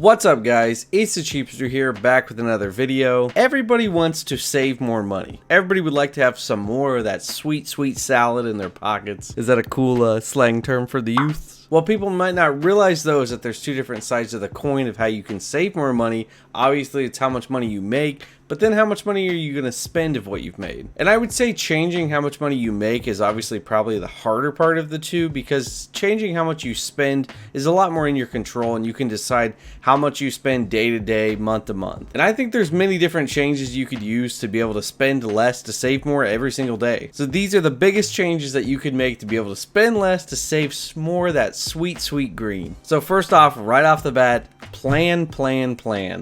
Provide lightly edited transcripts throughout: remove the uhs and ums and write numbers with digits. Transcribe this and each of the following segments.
What's up guys, it's the Cheapster here, back with another video. Everybody wants to save more money. Everybody would like to have some more of that sweet salad in their pockets. Is that a cool slang term for the youth? What people might not realize though is that there's two different sides of the coin of how you can save more money. Obviously it's how much money you make, but then how much money are you going to spend of what you've made? And I would say changing how much money you make is obviously probably the harder part of the two, because changing how much you spend is a lot more in your control and you can decide how much you spend day to day, month to month. And I think there's many different changes you could use to be able to spend less to save more every single day. So these are the biggest changes that you could make to be able to spend less to save more of that sweet green. So first off, right off the bat, plan.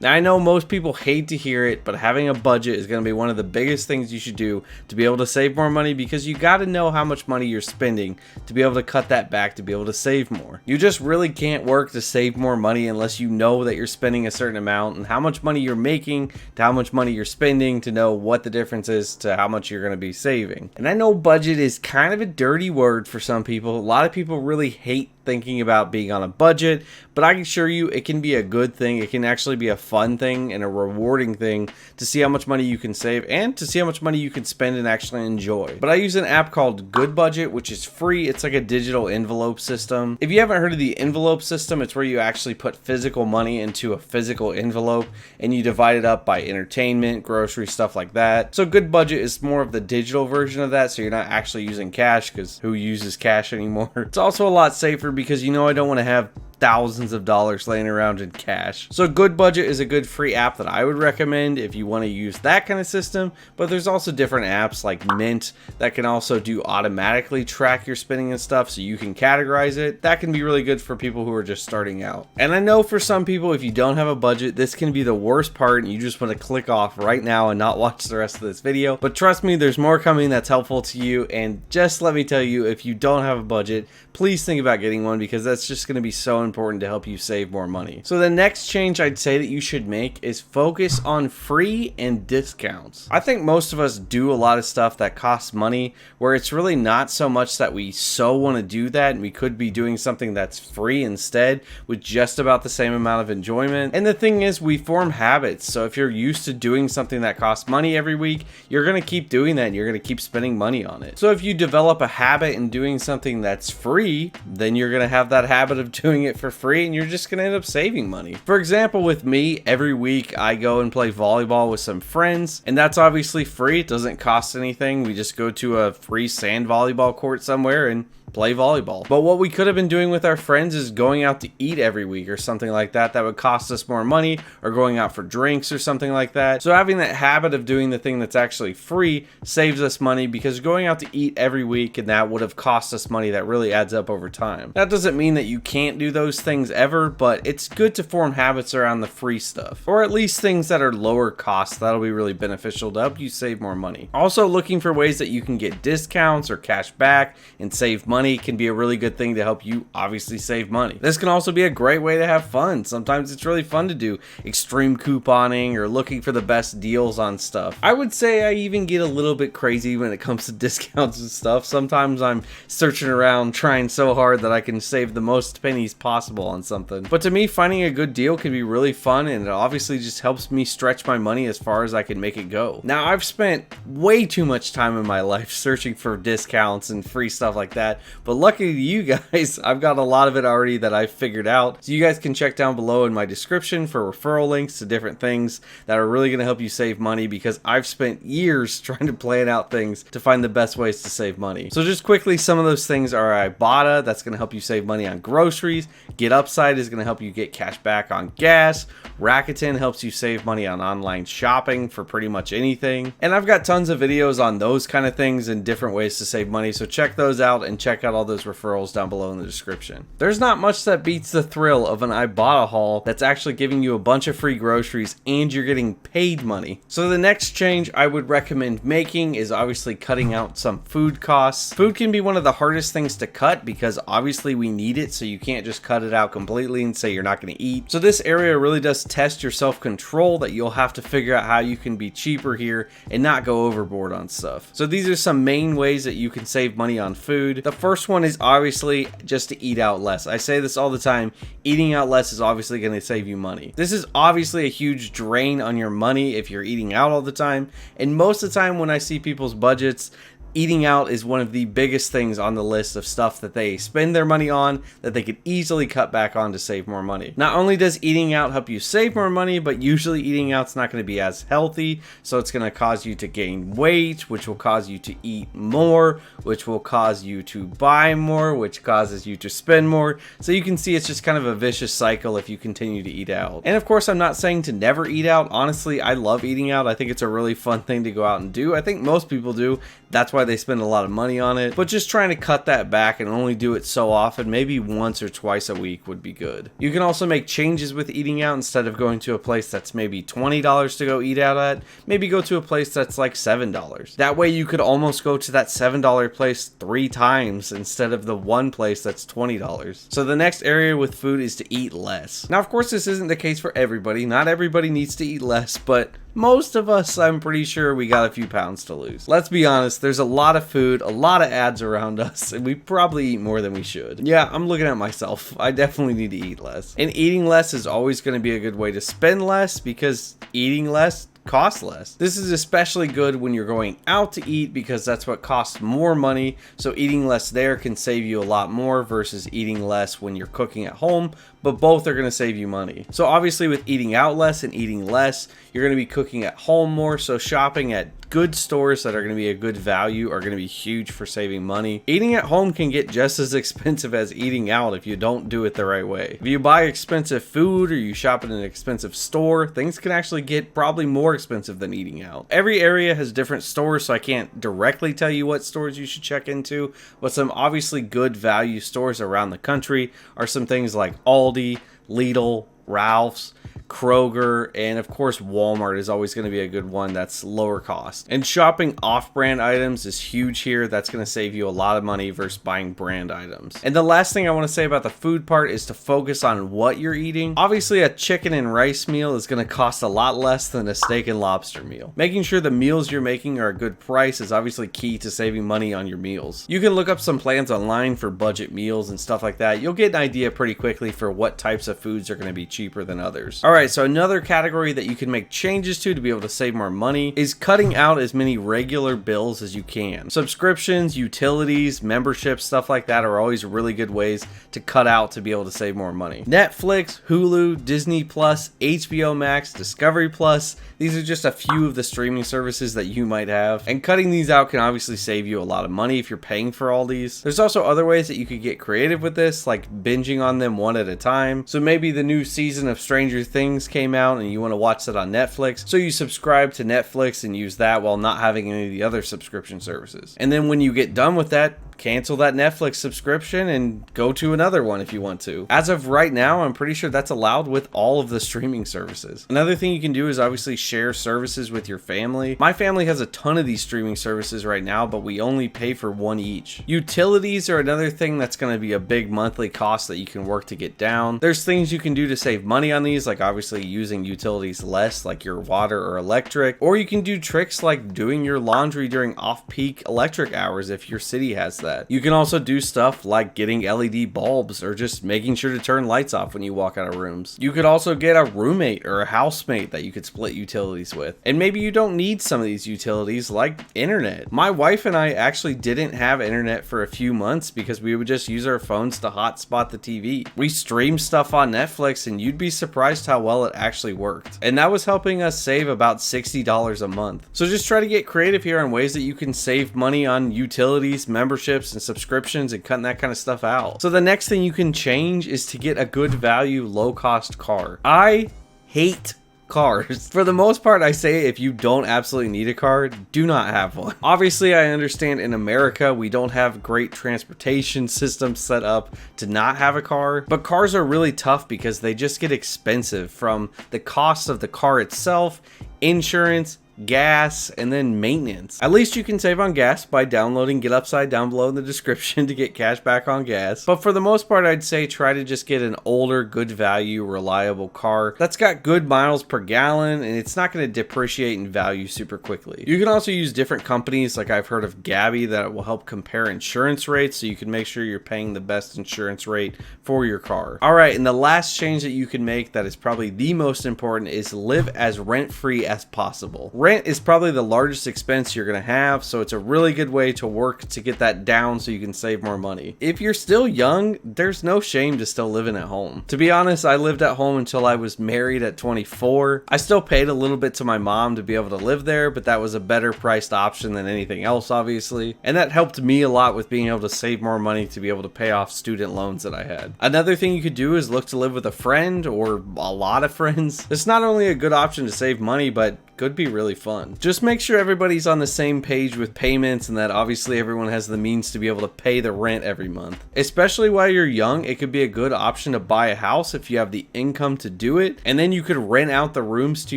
Now I know most people hate to hear it, but having a budget is going to be one of the biggest things you should do to be able to save more money, because you got to know how much money you're spending to be able to cut that back to be able to save more. You just really can't work to save more money unless you know that you're spending a certain amount and how much money you're making to how much money you're spending to know what the difference is to how much you're going to be saving. And I know budget is kind of a dirty word for some people. A lot of people really hate thinking about being on a budget, but I can assure you it can be a good thing. It can actually be a fun thing and a rewarding thing to see how much money you can save and to see how much money you can spend and actually enjoy. But I use an app called Good Budget, which is free. It's like a digital envelope system. If you haven't heard of the envelope system, it's where you actually put physical money into a physical envelope and you divide it up by entertainment, grocery, stuff like that. So Good Budget is more of the digital version of that, so you're not actually using cash, because who uses cash anymore? It's also a lot safer because you know I don't want to have thousands of dollars laying around in cash. So Good Budget is a good free app that I would recommend if you want to use that kind of system. But there's also different apps like Mint that can also do automatically track your spending and stuff, so you can categorize it. That can be really good for people who are just starting out. And I know for some people, if you don't have a budget, this can be the worst part and you just want to click off right now and not watch the rest of this video. But trust me, there's more coming that's helpful to you. And just let me tell you, if you don't have a budget, please think about getting one, because that's just going to be so important to help you save more money. So the next change I'd say that you should make is focus on free and discounts. I think most of us do a lot of stuff that costs money where it's really not so much that we so want to do that, and we could be doing something that's free instead with just about the same amount of enjoyment. And the thing is, we form habits. So if you're used to doing something that costs money every week, you're going to keep doing that and you're going to keep spending money on it. So if you develop a habit in doing something that's free, then you're going to have that habit of doing it for free and you're just going to end up saving money. For example, with me, every week I go and play volleyball with some friends, and that's obviously free. It doesn't cost anything. We just go to a free sand volleyball court somewhere and play volleyball. But what we could have been doing with our friends is going out to eat every week or something like that. That would cost us more money, or going out for drinks or something like that. So having that habit of doing the thing that's actually free saves us money, because going out to eat every week and that would have cost us money that really adds up over time. That doesn't mean that you can't do those things ever, but it's good to form habits around the free stuff, or at least things that are lower cost. That'll be really beneficial to help you save more money. Also, looking for ways that you can get discounts or cash back and save money can be a really good thing to help you obviously save money. This can also be a great way to have fun. Sometimes it's really fun to do extreme couponing or looking for the best deals on stuff. I would say I even get a little bit crazy when it comes to discounts and stuff. Sometimes I'm searching around trying so hard that I can save the most pennies possible on something. But to me, finding a good deal can be really fun, and it obviously just helps me stretch my money as far as I can make it go. Now, I've spent way too much time in my life searching for discounts and free stuff like that, but lucky to you guys, I've got a lot of it already that I've figured out. So you guys can check down below in my description for referral links to different things that are really going to help you save money, because I've spent years trying to plan out things to find the best ways to save money. So just quickly, some of those things are Ibotta, that's going to help you save money on groceries. Get Upside is going to help you get cash back on gas. Rakuten helps you save money on online shopping for pretty much anything. And I've got tons of videos on those kind of things and different ways to save money, so check those out and check out all those referrals down below in the description. There's not much that beats the thrill of an Ibotta haul that's actually giving you a bunch of free groceries and you're getting paid money. So the next change I would recommend making is obviously cutting out some food costs. Food can be one of the hardest things to cut because obviously we need it, so you can't just cut it out completely and say you're not going to eat. So this area really does test your self-control, that you'll have to figure out how you can be cheaper here and not go overboard on stuff. So these are some main ways that you can save money on food. The first first one is obviously just to eat out less. I say this all the time. Eating out less is obviously going to save you money. This is obviously a huge drain on your money if you're eating out all the time. And most of the time when I see people's budgets, eating out is one of the biggest things on the list of stuff that they spend their money on that they could easily cut back on to save more money. Not only does eating out help you save more money, but usually eating out's not going to be as healthy, so it's going to cause you to gain weight, which will cause you to eat more, which will cause you to buy more, which causes you to spend more. So you can see it's just kind of a vicious cycle if you continue to eat out. And of course, I'm not saying to never eat out. Honestly, I love eating out. I think it's a really fun thing to go out and do. I think most people do. That's why they spend a lot of money on it, but just trying to cut that back and only do it so often, maybe once or twice a week would be good. You can also make changes with eating out. Instead of going to a place that's maybe $20 to go eat out at, maybe go to a place that's like $7. That way you could almost go to that $7 place 3 times instead of the one place that's $20. So the next area with food is to eat less. Now, of course, this isn't the case for everybody. Not everybody needs to eat less, but most of us, I'm pretty sure we got a few pounds to lose. Let's be honest, there's a lot of food, a lot of ads around us, and we probably eat more than we should. Yeah, I'm looking at myself. I definitely need to eat less. And eating less is always going to be a good way to spend less, because eating less costs less. This is especially good when you're going out to eat, because that's what costs more money. So eating less there can save you a lot more versus eating less when you're cooking at home, but both are going to save you money. So obviously with eating out less and eating less, you're going to be cooking at home more. So shopping at good stores that are going to be a good value are going to be huge for saving money. Eating at home can get just as expensive as eating out if you don't do it the right way. If you buy expensive food or you shop at an expensive store, things can actually get probably more expensive than eating out. Every area has different stores, so I can't directly tell you what stores you should check into, but some obviously good value stores around the country are some things like Aldi, Lidl, Ralph's, Kroger, and of course Walmart is always going to be a good one that's lower cost. And shopping off-brand items is huge here. That's going to save you a lot of money versus buying brand items. And the last thing I want to say about the food part is to focus on what you're eating. Obviously, a chicken and rice meal is going to cost a lot less than a steak and lobster meal. Making sure the meals you're making are a good price is obviously key to saving money on your meals. You can look up some plans online for budget meals and stuff like that. You'll get an idea pretty quickly for what types of foods are going to be cheaper than others. All right, so another category that you can make changes to be able to save more money is cutting out as many regular bills as you can. Subscriptions, utilities, memberships, stuff like that are always really good ways to cut out to be able to save more money. Netflix, Hulu, Disney Plus, HBO Max, Discovery Plus, these are just a few of the streaming services that you might have, and cutting these out can obviously save you a lot of money if you're paying for all these. There's also other ways that you could get creative with this, like binging on them one at a time. So maybe the new season of Stranger Things came out and you want to watch that on Netflix, so you subscribe to Netflix and use that while not having any of the other subscription services. And then when you get done with that, cancel that Netflix subscription and go to another one if you want to. As of right now, I'm pretty sure that's allowed with all of the streaming services. Another thing you can do is obviously share services with your family. My family has a ton of these streaming services right now, but we only pay for one each. Utilities are another thing that's going to be a big monthly cost that you can work to get down. There's things you can do to save money on these, like obviously using utilities less, like your water or electric, or you can do tricks like doing your laundry during off-peak electric hours if your city has that. You can also do stuff like getting LED bulbs or just making sure to turn lights off when you walk out of rooms. You could also get a roommate or a housemate that you could split utilities with. And maybe you don't need some of these utilities like internet. My wife and I actually didn't have internet for a few months because we would just use our phones to hotspot the TV. We streamed stuff on Netflix and you'd be surprised how well it actually worked. And that was helping us save about $60 a month. So just try to get creative here on ways that you can save money on utilities, memberships, and subscriptions, and cutting that kind of stuff out. So the next thing you can change is to get a good value, low cost car. I hate cars. For the most part, I say if you don't absolutely need a car, do not have one. Obviously, I understand in America, we don't have great transportation systems set up to not have a car, but cars are really tough because they just get expensive from the cost of the car itself, insurance, gas, and then maintenance. At least you can save on gas by downloading Get Upside down below in the description to get cash back on gas. But for the most part, I'd say try to just get an older, good value, reliable car that's got good miles per gallon, and it's not going to depreciate in value super quickly. You can also use different companies, like I've heard of Gabby, that will help compare insurance rates so you can make sure you're paying the best insurance rate for your car. All right, and the last change that you can make that is probably the most important is live as rent-free as possible. Rent is probably the largest expense you're going to have, so it's a really good way to work to get that down so you can save more money. If you're still young, there's no shame to still living at home. To be honest, I lived at home until I was married at 24. I still paid a little bit to my mom to be able to live there, but that was a better priced option than anything else, obviously. And that helped me a lot with being able to save more money to be able to pay off student loans that I had. Another thing you could do is look to live with a friend or a lot of friends. It's not only a good option to save money, but could be really fun. Just make sure everybody's on the same page with payments and that obviously everyone has the means to be able to pay the rent every month. Especially while you're young, it could be a good option to buy a house if you have the income to do it, and then you could rent out the rooms to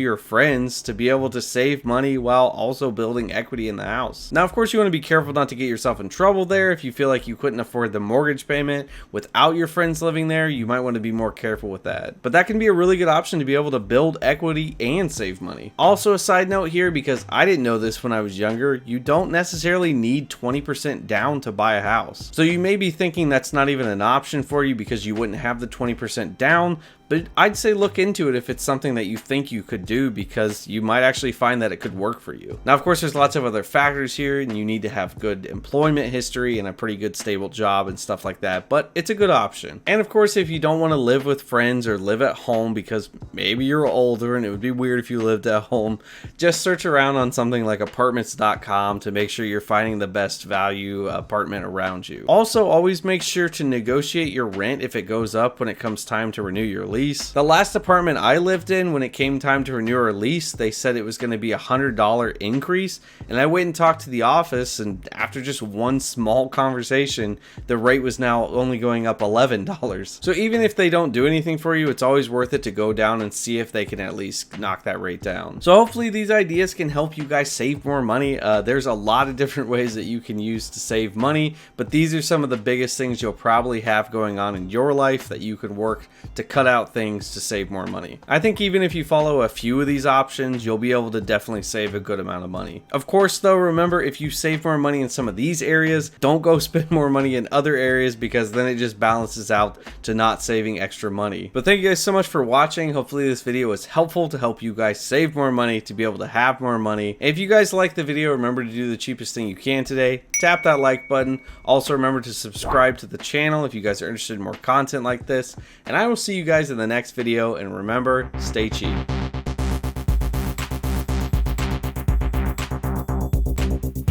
your friends to be able to save money while also building equity in the house. Now, of course, you want to be careful not to get yourself in trouble there. If you feel like you couldn't afford the mortgage payment without your friends living there, you might want to be more careful with that. But that can be a really good option to be able to build equity and save money. Also, a side note here, because I didn't know this when I was younger, you don't necessarily need 20% down to buy a house. So you may be thinking that's not even an option for you because you wouldn't have the 20% down, but I'd say look into it if it's something that you think you could do, because you might actually find that it could work for you. Now, of course, there's lots of other factors here, and you need to have good employment history and a pretty good stable job and stuff like that, but it's a good option. And of course, if you don't want to live with friends or live at home because maybe you're older and it would be weird if you lived at home, just search around on something like apartments.com to make sure you're finding the best value apartment around you. Also, always make sure to negotiate your rent if it goes up when it comes time to renew your lease. The last apartment I lived in, when it came time to renew our lease, they said it was going to be $100 increase, and I went and talked to the office, and after just one small conversation, the rate was now only going up $11. So even if they don't do anything for you, it's always worth it to go down and see if they can at least knock that rate down. So hopefully these ideas can help you guys save more money. There's a lot of different ways that you can use to save money, but these are some of the biggest things you'll probably have going on in your life that you can work to cut out things to save more money. I think even if you follow a few of these options, you'll be able to definitely save a good amount of money. Of course, though, remember, if you save more money in some of these areas, don't go spend more money in other areas, because then it just balances out to not saving extra money. But thank you guys so much for watching. Hopefully this video was helpful to help you guys save more money, to be able to have more money. If you guys like the video, remember to do the cheapest thing you can today. Tap that like button. Also remember to subscribe to the channel if you guys are interested in more content like this. And I will see you guys in the next video, and remember, stay cheap.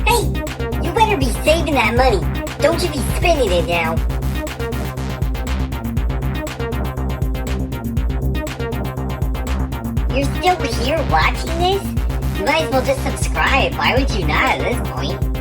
Hey, you better be saving that money. Don't you be spending it now. You're still here watching this? You might as well just subscribe. Why would you not at this point?